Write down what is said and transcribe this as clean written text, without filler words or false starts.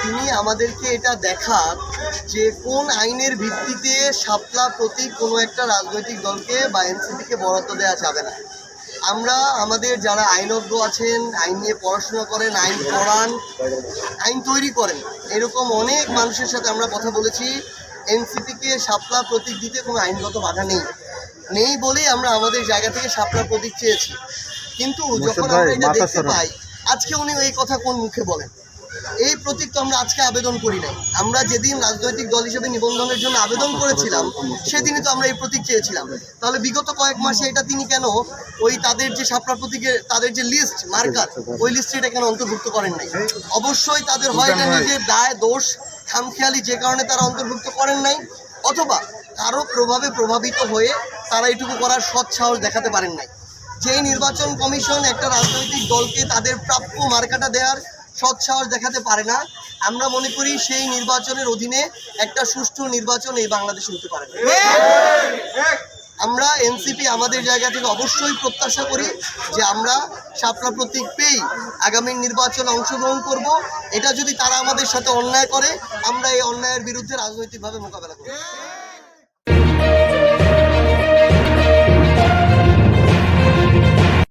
তিনি আমাদেরকে এটা দেখান যে কোন আইনের ভিত্তিতে শাপলা প্রতীক কোনো একটা রাজনৈতিক দলকে বা এনসিপিকে বরাদ্দ দেওয়া যাবে না। আমরা আমাদের যারা আইনজ্ঞ আছেন, আইন নিয়ে পড়াশোনা করেন, আইন পড়ান, আইন তৈরি করেন, এরকম অনেক মানুষের সাথে আমরা কথা বলেছি। এনসিপিকে শাপলা প্রতীক দিতে কোনো আইনগত বাধা নেই বলেই আমরা আমাদের জায়গা থেকে শাপলা প্রতীক চেয়েছি। কিন্তু যখন আমরা এটা দেখতে পাই, আজকে উনি এই কথা কোন মুখে বলেন? এই প্রতীক তো আমরা আজকে আবেদন করি নাই। আমরা যেদিন রাজনৈতিক দল হিসেবে নিবন্ধনের জন্য আবেদন করেছিলাম সেদিনই তো আমরা এই প্রতীক চেয়েছিলাম। তাহলে বিগত কয়েক মাসে এটা তিনি কেন ওই তাদের যে শাপলা প্রতীকের তাদের যে লিস্ট মার্কার, ওই লিস্টে এটা কেন অন্তর্ভুক্ত করেন নাই? অবশ্যই তাদের হয় এটা নিজের দায়, দোষ, খামখেয়ালি, যে কারণে তারা অন্তর্ভুক্ত করেন নাই, অথবা কারো প্রভাবে প্রভাবিত হয়ে তারা এটুকু করার সৎ সাহস দেখাতে পারেন নাই। যেই নির্বাচন কমিশন একটা রাজনৈতিক দলকে তাদের প্রাপ্য মার্কাটা দেওয়ার সৎ সাহস দেখাতে পারে না, আমরা মনে করি সেই নির্বাচনের অধীনে একটা সুষ্ঠু নির্বাচন এই বাংলাদেশে হতে পারে না। আমরা এনসিপি আমাদের জায়গা থেকে অবশ্যই প্রত্যাশা করি যে আমরা শাপলা প্রতীক পেয়েই আগামী নির্বাচনে অংশগ্রহণ করব। এটা যদি তারা আমাদের সাথে অন্যায় করে, আমরা এই অন্যায়ের বিরুদ্ধে রাজনৈতিকভাবে মোকাবেলা করব।